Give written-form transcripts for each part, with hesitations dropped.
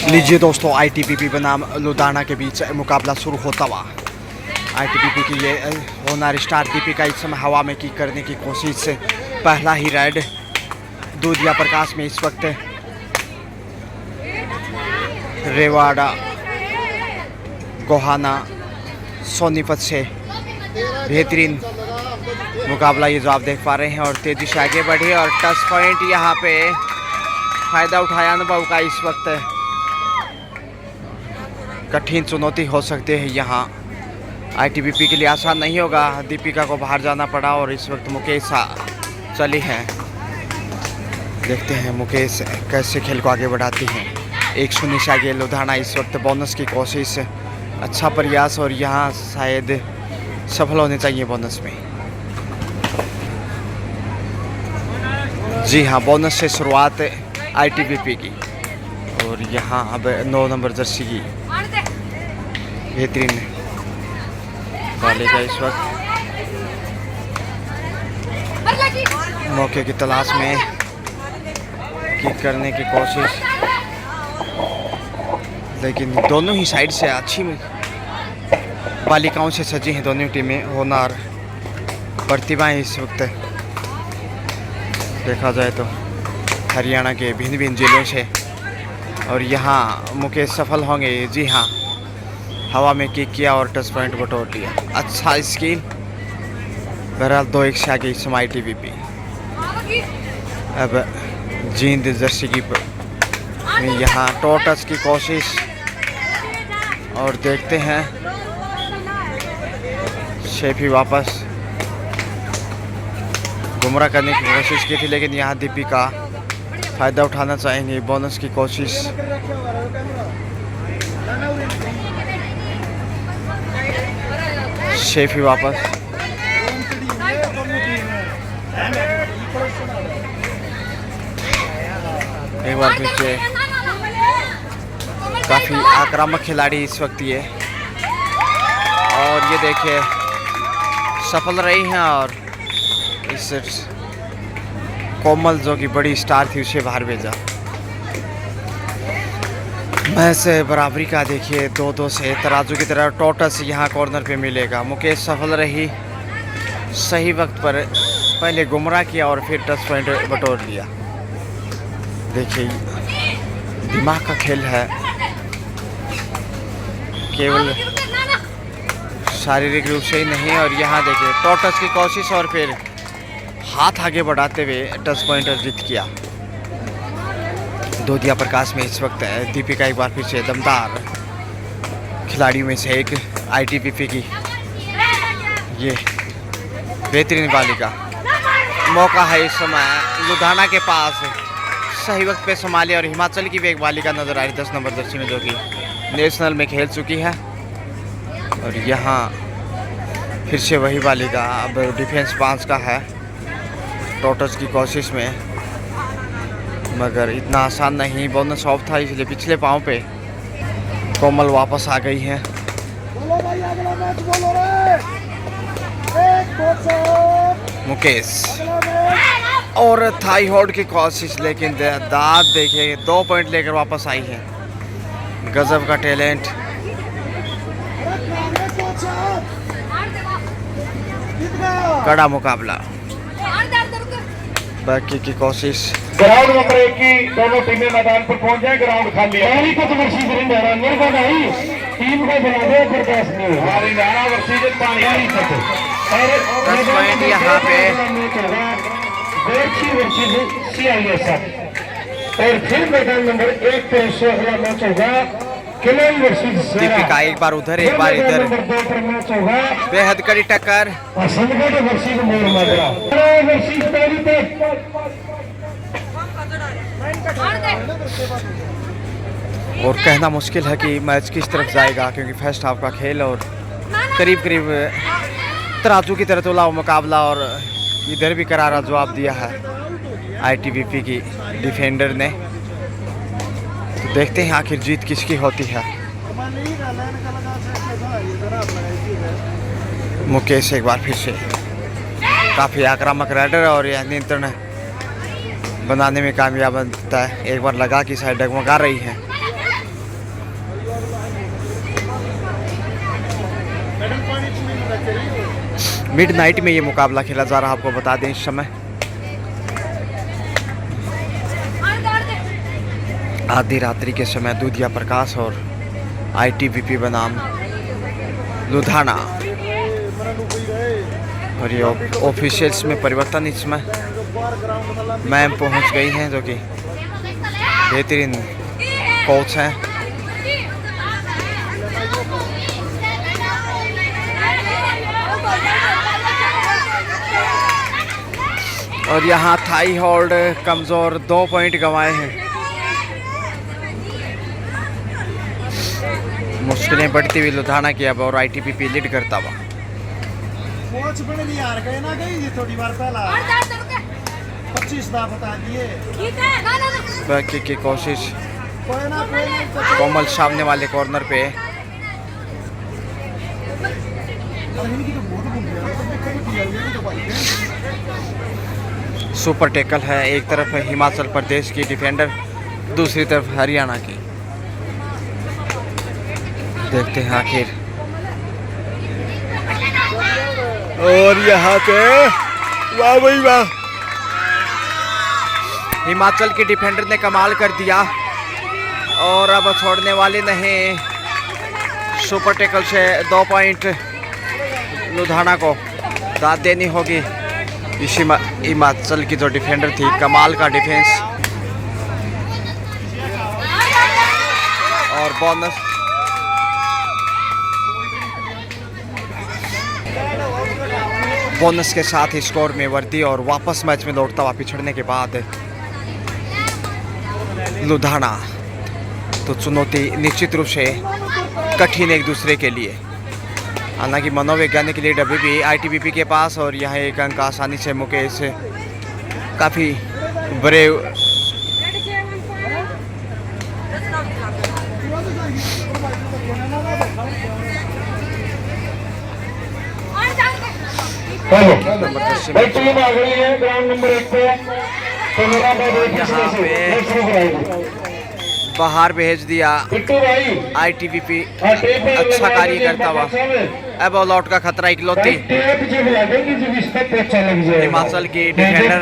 लीजिए दोस्तों, आईटीबीपी बनाम लुधियाना के बीच मुकाबला शुरू होता हुआ। आईटीबीपी की ये होनहार स्टार दीपिका इस समय हवा में किक करने की कोशिश से पहला ही रेड दूधिया प्रकाश में इस वक्त रेवाड़ा गोहाना सोनीपत से बेहतरीन मुकाबला ये जो आप देख पा रहे हैं और तेजी से आगे बढ़े और टच पॉइंट यहाँ पे फायदा उठाया अनुभव का। इस वक्त कठिन चुनौती हो सकती है यहाँ, आईटीबीपी के लिए आसान नहीं होगा। दीपिका को बाहर जाना पड़ा और इस वक्त मुकेश चली हैं। देखते हैं मुकेश कैसे खेल को आगे बढ़ाती हैं। 1-0 से आगे लुधियाना इस वक्त बोनस की कोशिश, अच्छा प्रयास और यहाँ शायद सफल होने चाहिए बोनस में। जी हाँ, बोनस से शुरुआत आईटीबीपी की और यहाँ अब 9 नंबर जर्सी की बेहतरीन बालिका इस वक्त मौके की तलाश में किक करने की कोशिश, लेकिन दोनों ही साइड से अच्छी बालिकाओं से सजी हैं दोनों टीमें। होनहार प्रतिभाएं इस वक्त देखा जाए तो हरियाणा के भिन्न भिन्न जिलों से, और यहाँ मुकेश सफल होंगे। जी हाँ, हवा में किक किया और टच पॉइंट बटोर लिया। अच्छा स्किल। बहरहाल 2-1 से आगे इस समय आईटीबीपी। अब जींद जर्सी की में यहाँ टो टच की कोशिश और देखते हैं शेफी वापस गुमराह करने की कोशिश की थी, लेकिन यहाँ दीपिका फ़ायदा उठाना चाहेंगे। बोनस की कोशिश, शेफी वापस। एक बार फिर से काफ़ी आक्रामक खिलाड़ी इस वक्त ये, और ये देखिए सफल रही हैं और इस कोमल जो कि बड़ी स्टार थी उसे बाहर भेजा। मैच बराबरी का देखिए 2-2 से तराजू की तरह टोटस यहाँ कॉर्नर पे मिलेगा। मुकेश सफल रही, सही वक्त पर पहले गुमराह किया और फिर टच पॉइंट बटोर लिया। देखिए दिमाग का खेल है, केवल शारीरिक रूप से ही नहीं। और यहाँ देखिए टोटस की कोशिश और फिर हाथ आगे बढ़ाते हुए टच पॉइंट अर्जित किया। दूधिया प्रकाश में इस वक्त दीपिका एक बार फिर से दमदार खिलाड़ियों में से एक, आईटीबीपी की ये बेहतरीन बालिका। मौका है इस समय लुधियाना के पास, सही वक्त पे संभाली और हिमाचल की भी एक बालिका नजर आ रही 10 नंबर जर्सी में, जो कि नेशनल में खेल चुकी है। और यहाँ फिर से वही बालिका अब डिफेंस 5 का है, टोटस की कोशिश में, मगर इतना आसान नहीं। बोनस ऑफ था इसलिए पिछले पाँव पे कोमल वापस आ गई है। मुकेश और थाई होल्ड की कोशिश, लेकिन दाद देखिए 2 पॉइंट लेकर वापस आई है। गजब का टैलेंट। कड़ा मुकाबला, बाकी की कोशिश। ग्राउंड नंबर 1 की दोनों टीमें मैदान पर पहुंच जाए। ग्राउंड खाली है। टीम को बना दो प्रकाश ने हरियाणा वर्सेस पानी पॉइंट यहाँ पे और फिर मैदान नंबर 1 पे अगला मैच होगा दीपिका, एक बार उधर एक बार इधर, बेहद कड़ी टक्कर। और कहना मुश्किल है कि मैच किस तरफ जाएगा, क्योंकि फर्स्ट हाफ का खेल और करीब करीब तराजू की तरह तोला हुआ मुकाबला, और इधर भी करारा जवाब दिया है आईटीबीपी की डिफेंडर ने। तो देखते हैं आखिर जीत किसकी होती है। मुकेश एक बार फिर से काफ़ी आक्रामक राइडर और यह नियंत्रण बनाने में कामयाब बनता है। एक बार लगा कि शायद डगमगा रही है, मिडनाइट में ये मुकाबला खेला जा रहा, आपको बता दें इस समय आधी रात्रि के समय दूधिया प्रकाश और ITBP बनाम लुधियाना। और ये ऑफिशियल्स में परिवर्तन इसमें मैम पहुंच गई हैं जो कि बेहतरीन कोच हैं। और यहाँ थाई होल्ड कमजोर, 2 पॉइंट गंवाए हैं। मुश्किलें बढ़ती हुई लुधियाना की अब और ITBP लीड करता हुआ। कोच बन गई यार, कहे ना गई जी थोड़ी बार पहला 25 दा बता दिए। बाकी की कोशिश कोई ना कोमल सामने वाले कॉर्नर पे। सुपर टैकल है, एक तरफ है हिमाचल प्रदेश की डिफेंडर, दूसरी तरफ हरियाणा की। देखते हैं आखिर। और यहाँ पे वाह भाई वाह, हिमाचल के डिफेंडर ने कमाल कर दिया और अब छोड़ने वाले नहीं। सुपर टैकल से 2 पॉइंट लुधियाना को दाद देनी होगी। इसी हिमाचल की जो डिफेंडर थी, कमाल का डिफेंस और बोनस। बोनस के साथ ही स्कोर में वृद्धि और वापस मैच में लौटता हुआ पिछड़ने के बाद लुधियाना। तो चुनौती निश्चित रूप से कठिन एक दूसरे के लिए। हालांकि मनोवैज्ञानिक लीड अभी भी ITBP के पास और यह एक अंक आसानी से मुकेश काफ़ी बड़े भाई टीम आ गई है ग्राउंड नंबर 1 पे। तो मेरा यहाँ पे बाहर भेज दिया ITBP। अच्छा कार्य करता हुआ अब ऑल आउट का खतरा इकलौती हिमाचल की डिफेंडर।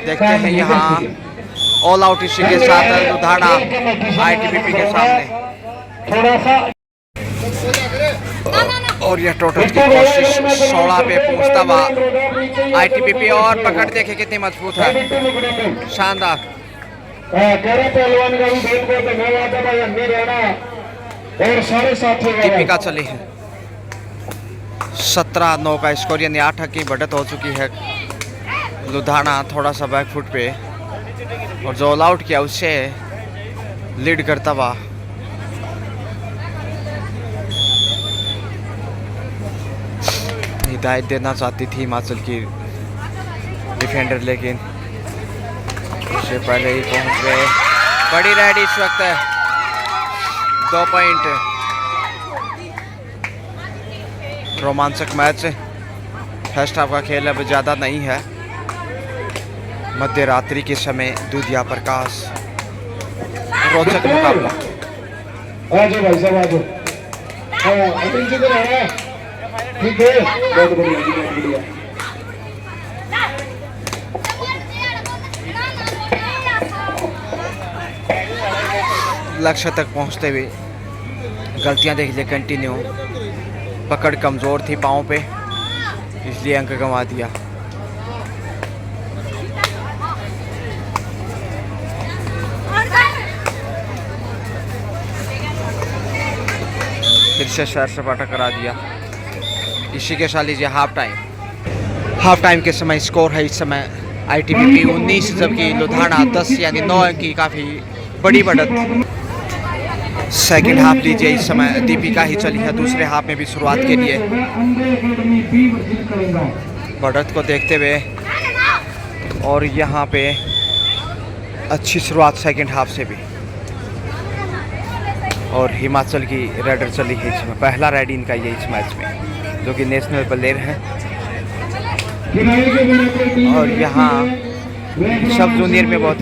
देखते हैं यहाँ ऑल आउट इसी के साथ लुधियाना ITBP के सामने। थोड़ा सा और यह टोटल की कोशिश 16 पे पहुंचता हुआ ITBP। और पकड़ देखे कितनी मजबूत है, शानदार। पहलवान का भी बहुत बहुत धन्यवाद है भाई अन्नी राणा और सारे साथियों का। दीपिका चली है 17-9 का स्कोर, यानी 8 की बढ़त हो चुकी है। लुधियाना थोड़ा सा बैक फुट पे और जो ऑल आउट किया उससे लीड करता हुआ। हिदायत देना चाहती थी हिमाचल की डिफेंडर, लेकिन उससे पहले ही पहुंच गए। बड़ी रेड इस वक्त 2 पॉइंट। रोमांचक मैच, फर्स्ट हाफ का खेल अब ज़्यादा नहीं है। मध्य रात्रि के समय दूधिया प्रकाश, रोचक मुकाबला। आजो भाई साहब आजो। अनिल जी को रहना ठीक है, बहुत बढ़िया जी, बहुत बढ़िया। लक्ष्य तक पहुंचते हुए गलतियां देख ली कंटिन्यू। पकड़ कमज़ोर थी पाँव पे, इसलिए अंक गंवा दिया। फिर से सैर सपाटा करा दिया। इसी के साथ लीजिए हाफ टाइम के समय स्कोर है इस समय ITBP 19 जबकि लुधियाना 10, यानी 9 अंक की काफ़ी बड़ी बढ़त। सेकंड हाफ लीजिए, इस समय दीपिका ही चली है दूसरे हाफ में भी शुरुआत के लिए। बढ़त को देखते हुए और यहाँ पे अच्छी शुरुआत सेकंड हाफ से भी। और हिमाचल की रेडर चली है इसमें, पहला रेड इनका ये इस मैच में, जो कि नेशनल प्लेयर है। और यहाँ सब जूनियर में बहुत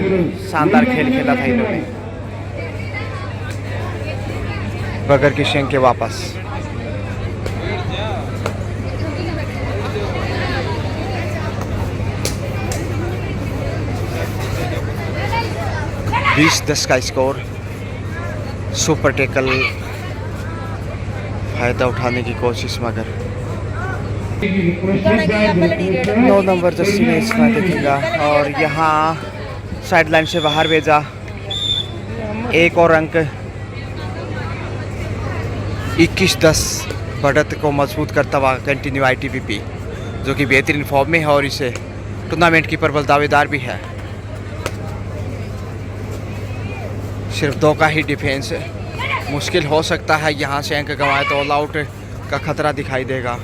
शानदार खेल खेला था इन्होंने। बगैर की शेंग के वापस 20-10 का स्कोर। सुपर टेकल फ़ायदा उठाने की कोशिश, मगर 9 नंबर जर्सी में इसमें देखेगा और यहाँ साइड लाइन से बाहर भेजा। एक और अंक 21-10 बढ़त को मजबूत करता हुआ कंटिन्यू ITBP, जो कि बेहतरीन फॉर्म में है और इसे टूर्नामेंट की प्रबल दावेदार भी है। सिर्फ 2 का ही डिफेंस मुश्किल हो सकता है, यहाँ से अंक गंवाए तो ऑल आउट का खतरा दिखाई देगा।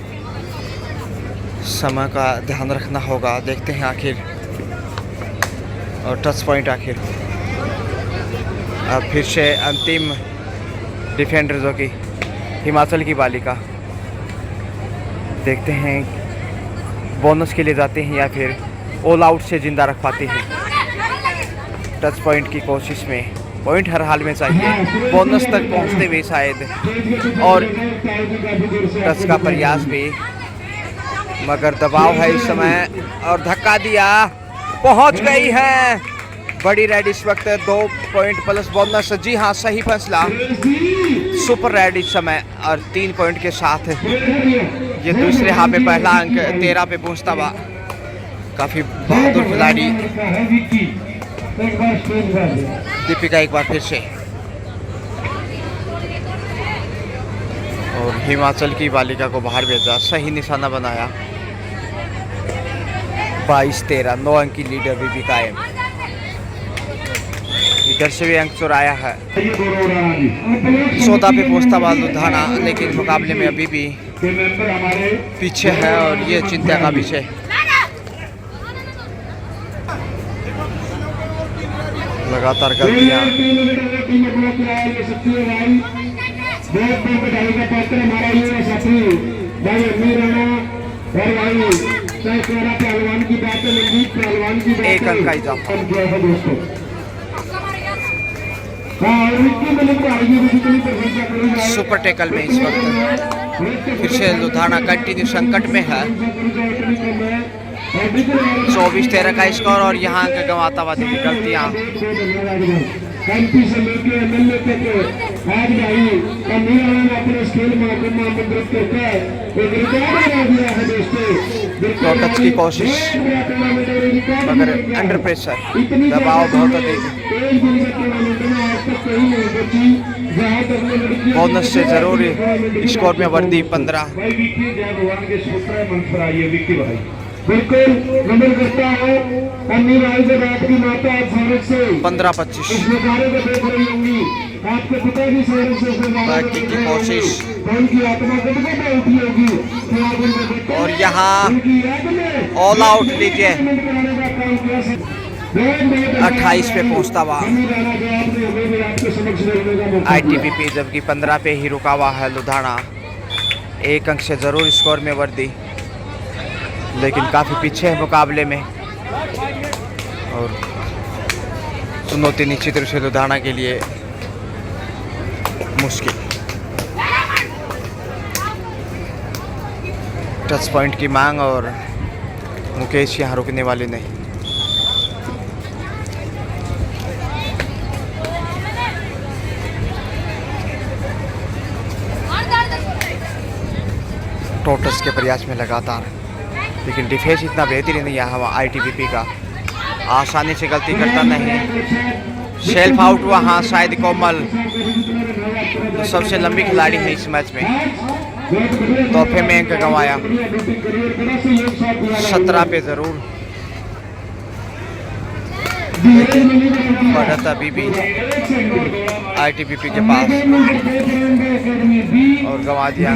समय का ध्यान रखना होगा, देखते हैं आखिर। और टच पॉइंट आखिर। अब फिर से अंतिम डिफेंडर जो कि हिमाचल की बालिका, देखते हैं बोनस के लिए जाते हैं या फिर ऑल आउट से जिंदा रख पाते हैं। टच पॉइंट की कोशिश में, पॉइंट हर हाल में चाहिए, बोनस तक पहुंचते हुए शायद, और टच का प्रयास भी, मगर दबाव है इस समय और धक्का दिया, पहुंच गई है बड़ी रेड इस वक्त। 2 पॉइंट प्लस बोनस। जी हाँ, सही फैसला। सुपर रेड इस समय और 3 पॉइंट के साथ ये दूसरे हाफ में पहला अंक 13 पे पहुंचता हुआ। काफ़ी बहादुर खिलाड़ी दीपिका एक बार फिर से, और हिमाचल की बालिका को बाहर भेजा, सही निशाना बनाया। 22-13 9 अंक की लीड अभी भी कायम। इधर से भी अंक चुराया है। 14 पे पहुंचता हुआ लुधियाना, लेकिन मुकाबले में अभी भी पीछे है और ये चिंता का विषय। लगातार गलतियां। एक अंक का इजाफा। सुपर टेकल में इस वक्त फिर से लुधियाना कंटिन्यू संकट में है। 24-13 का स्कोर और यहाँ अंक गंवाता हुआ दिखी। गलतियाँ तो टच की कोशिश, मगर अंडर प्रेशर, दबाव बहुत अधिक। बोनस से जरूर स्कोर में वृद्धि। 15 बिल्कुल नंबर करता है अन्नी भाई से बात की माता आज भारत से 15-25 इस नजारे को देख रही होंगी। आपके पिता की शहर से बाकी की कोशिश, उनकी आत्मा कब तक उठी होगी कि आप उनको देखो और यहाँ उनकी याद में ऑल आउट लीजिए। 28 पे पहुंचता हुआ ITBP, जबकि 15 पे ही रुका हुआ है लुधियाना। 1 अंक से जरूर स्कोर में वृद्धि, लेकिन काफ़ी पीछे है मुकाबले में, और चुनौती निश्चित रूप से लुधियाना के लिए मुश्किल। टच पॉइंट की मांग और मुकेश यहाँ रुकने वाले नहीं। टोटस के प्रयास में लगातार, लेकिन डिफेंस इतना बेहतरीन नहीं है हमारा ITBP का, आसानी से गलती करता नहीं। सेल्फ आउट हुआ हाँ शायद कोमल, जो सबसे लंबी खिलाड़ी है इस मैच में, तोहफे में अंक गंवाया। 17 पे जरूर बढ़त अभी भी ITBP के पास, और गंवा दिया।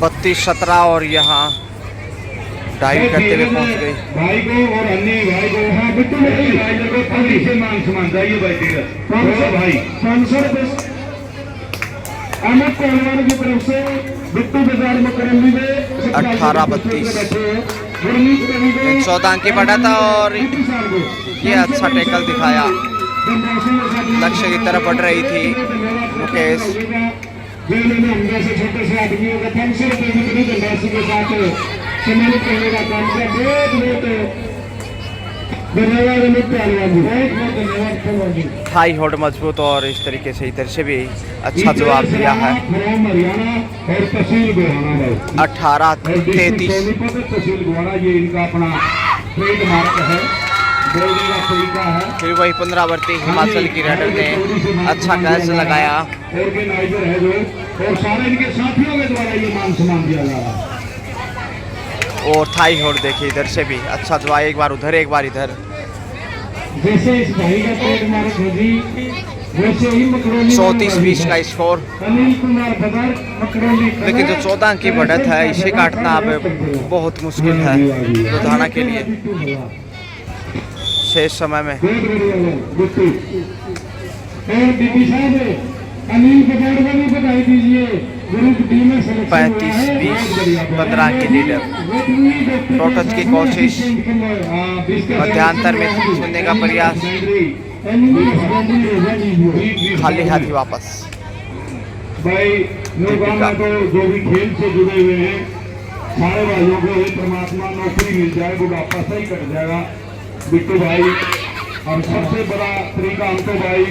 32-17 और यहाँ डाइव करते हुए पहुंच गई। भाई को और अन्य भाई को हाँ बिट्टू भाई को पानी से मान जाइए भाई तेरा 500 रुपये अमित पहलवान की तरफ से बिट्टू बाजार में करंदी में 18-32 14 अंक की बढ़त और ये अच्छा टैकल दिखाया। लक्ष्य की तरफ बढ़ रही थी मुकेश। सम्मानित करने का काम किया। बहुत बहुत धन्यवाद अमित पहलवान जी, बहुत बहुत धन्यवाद पहलवान जी। थाई होल्ड मजबूत और इस तरीके से इधर से भी अच्छा जवाब दिया है। फ्रॉम हरियाणा और तहसील गोहाना भाई 18-33। सोनीपत तहसील गोहाना, ये इनका अपना ट्रेडमार्क है, बोलने का तरीका है। फिर वही 15 वर्ती हिमाचल की राइडर ने अच्छा कैच लगाया। ऑर्गेनाइजर है जो, और सारे इनके साथियों के द्वारा ये मान सम्मान दिया जा रहा है। और थाई होल्ड देखिए इधर से भी अच्छा जवाब, एक बार उधर एक बार इधर। जैसे इस भाई का ट्रेडमार्क है जी, वैसे ही मकरोली 34-20 का स्कोर। अनिल कुमार भदर मकरोली, लेकिन जो 14 अंक की बढ़त है इसे काटना अब बहुत मुश्किल है लुधियाना के लिए शेष समय में। और दीदी साहब अनिल भदर को भी बधाई दीजिए, ग्रुप डी में सिलेक्शन 35-20 15 की लीडर। टोटस की कोशिश, मध्यांतर में छूने का प्रयास, खाली हाथी वापस। भाई नौगामा तो जो भी खेल से जुड़े हुए हैं सारे भाइयों को ये परमात्मा नौकरी मिल जाए, बुढ़ापा सही कट जाएगा बिट्टू भाई। और सबसे बड़ा तरीका हम तो भाई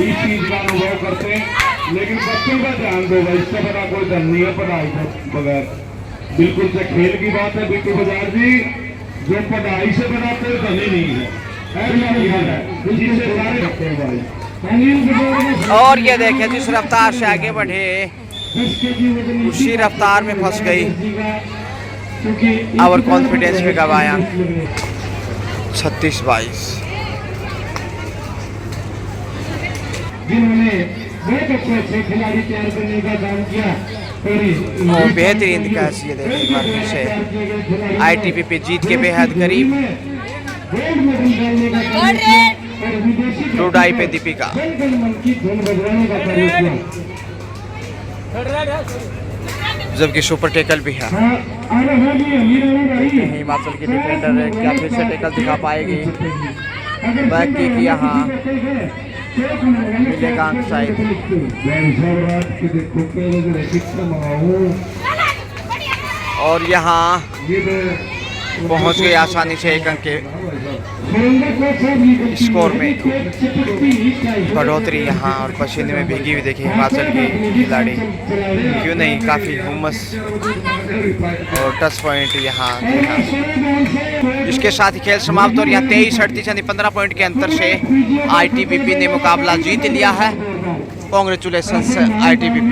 इस चीज का अनुभव करते हैं, लेकिन बच्चों का ध्यान दो भाई, इससे बड़ा कोई धन नहीं है पढ़ाई के बगैर। बिल्कुल से खेल की बात है बिट्टू बाजार जी, जो पढ़ाई से बड़ा कोई धन ही नहीं है, ऐसा नहीं है जिससे सारे रखते हैं भाई। और ये देखें जिस रफ्तार से आगे बढ़े उसी रफ्तार में फंस गई और कॉन्फिडेंस भी गवाया। 36-22। जिन्होंने बहुत अच्छे खिलाड़ी तैयार करने का काम किया और बेहतरीन कैच ये देखिए एक बार फिर से ITPP जीत के बेहद करीब। रोडाई पे दीपिका, जबकि सुपर टेकल भी है। हिमाचल की डिफेंडर क्या फिर से टेकल दिखा पाएगी? बैक किक यहाँ मिलेगा अंक शायद। और यहाँ पहुँच गए आसानी से 1 अंक के स्कोर में बढ़ोतरी यहाँ। और पसीने में भीगी हुई देखिए हिमाचल की खिलाड़ी, क्यों नहीं, काफ़ी हुमस और टच पॉइंट यहाँ। इसके साथ ही खेल समाप्त और यहाँ 23-38 यानी 15 पॉइंट के अंतर से ITPP ने मुकाबला जीत लिया है। Congratulations ITPP।